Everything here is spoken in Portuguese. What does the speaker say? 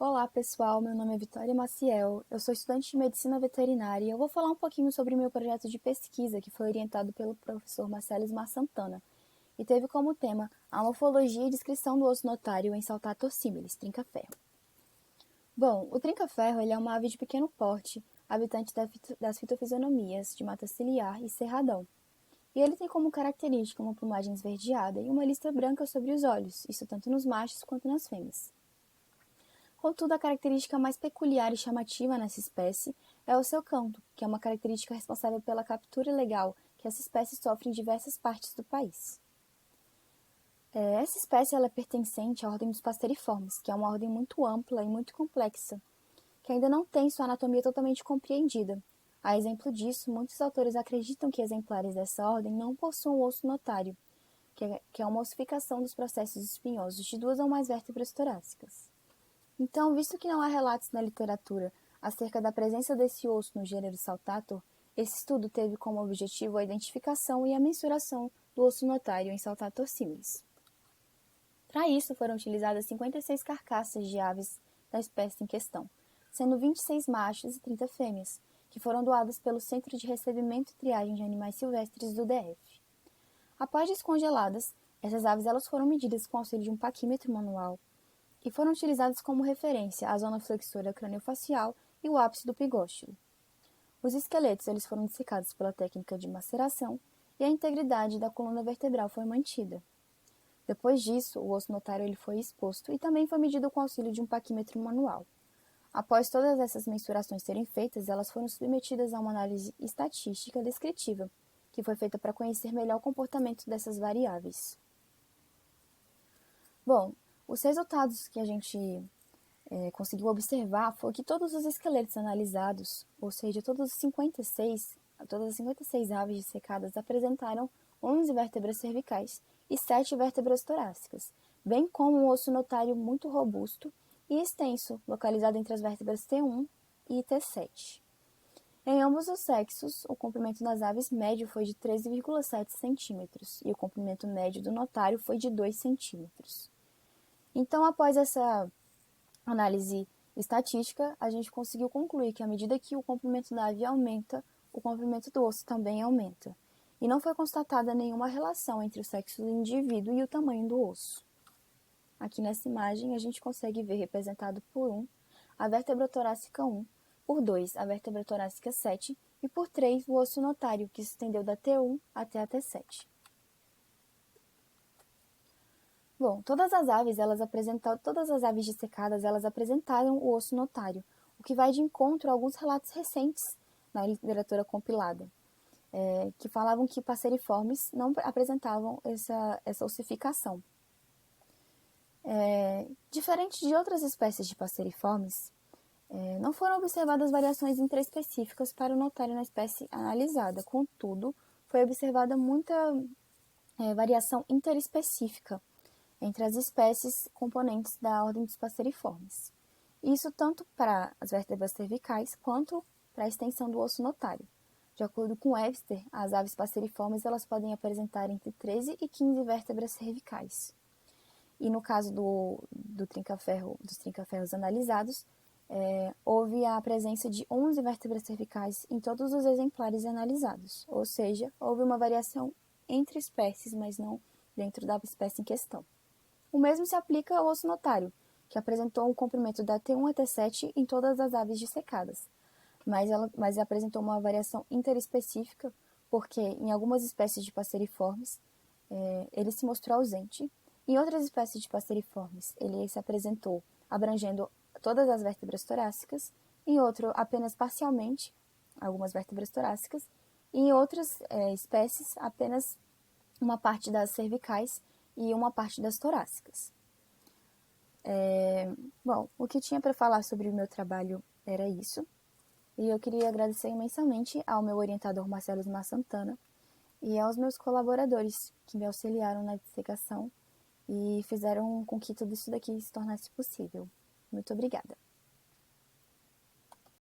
Olá pessoal, meu nome é Vitória Maciel, eu sou estudante de Medicina Veterinária e eu vou falar um pouquinho sobre o meu projeto de pesquisa que foi orientado pelo professor Marcelo Ismar Santana e teve como tema a morfologia e descrição do osso notário em Saltator similis, trinca-ferro. Bom, o trinca-ferro ele é uma ave de pequeno porte, habitante das fitofisionomias de mata ciliar e cerradão. E ele tem como característica uma plumagem esverdeada e uma listra branca sobre os olhos, isso tanto nos machos quanto nas fêmeas. Contudo, a característica mais peculiar e chamativa nessa espécie é o seu canto, que é uma característica responsável pela captura ilegal que essa espécie sofre em diversas partes do país. Essa espécie ela é pertencente à ordem dos pasteriformes, que é uma ordem muito ampla e muito complexa, que ainda não tem sua anatomia totalmente compreendida. A exemplo disso, muitos autores acreditam que exemplares dessa ordem não possuem osso notário, que é uma ossificação dos processos espinhosos de duas ou mais vértebras torácicas. Então, visto que não há relatos na literatura acerca da presença desse osso no gênero Saltator, esse estudo teve como objetivo a identificação e a mensuração do osso notário em Saltator similis. Para isso, foram utilizadas 56 carcaças de aves da espécie em questão, sendo 26 machos e 30 fêmeas, que foram doadas pelo Centro de Recebimento e Triagem de Animais Silvestres do DF. Após descongeladas, essas aves elas foram medidas com auxílio de um paquímetro manual, e foram utilizados como referência a zona flexora craniofacial e o ápice do pigóstilo. Os esqueletos eles foram dissecados pela técnica de maceração e a integridade da coluna vertebral foi mantida. Depois disso, o osso notário ele foi exposto e também foi medido com auxílio de um paquímetro manual. Após todas essas mensurações serem feitas, elas foram submetidas a uma análise estatística descritiva, que foi feita para conhecer melhor o comportamento dessas variáveis. Bom, os resultados que a gente conseguiu observar foi que todos os esqueletos analisados, ou seja, todas as 56 aves dissecadas apresentaram 11 vértebras cervicais e 7 vértebras torácicas, bem como um osso notário muito robusto e extenso, localizado entre as vértebras T1 e T7. Em ambos os sexos, o comprimento das aves médio foi de 13,7 centímetros e o comprimento médio do notário foi de 2 centímetros. Então, após essa análise estatística, a gente conseguiu concluir que à medida que o comprimento da ave aumenta, o comprimento do osso também aumenta. E não foi constatada nenhuma relação entre o sexo do indivíduo e o tamanho do osso. Aqui nessa imagem, a gente consegue ver representado por 1 a vértebra torácica 1, por 2 a vértebra torácica 7 e por 3 o osso notário, que se estendeu da T1 até a T7. Bom, todas as aves dissecadas, elas apresentaram o osso notário, o que vai de encontro a alguns relatos recentes na literatura compilada, que falavam que passeriformes não apresentavam essa ossificação. Diferente de outras espécies de passeriformes, não foram observadas variações intraespecíficas para o notário na espécie analisada, contudo, foi observada muita variação interespecífica entre as espécies componentes da ordem dos passeriformes. Isso tanto para as vértebras cervicais quanto para a extensão do osso notário. De acordo com Webster, as aves passeriformes elas podem apresentar entre 13 e 15 vértebras cervicais. E no caso dos trinca-ferros analisados, houve a presença de 11 vértebras cervicais em todos os exemplares analisados, ou seja, houve uma variação entre espécies, mas não dentro da espécie em questão. O mesmo se aplica ao osso notário, que apresentou um comprimento da T1 a T7 em todas as aves dissecadas, mas apresentou uma variação interespecífica, porque em algumas espécies de passeriformes ele se mostrou ausente, em outras espécies de passeriformes ele se apresentou abrangendo todas as vértebras torácicas, em outro apenas parcialmente, algumas vértebras torácicas, e em outras espécies apenas uma parte das cervicais e uma parte das torácicas. Bom, o que tinha para falar sobre o meu trabalho era isso. E eu queria agradecer imensamente ao meu orientador Marcelo Ismar Santana e aos meus colaboradores que me auxiliaram na dissecação e fizeram com que tudo isso daqui se tornasse possível. Muito obrigada.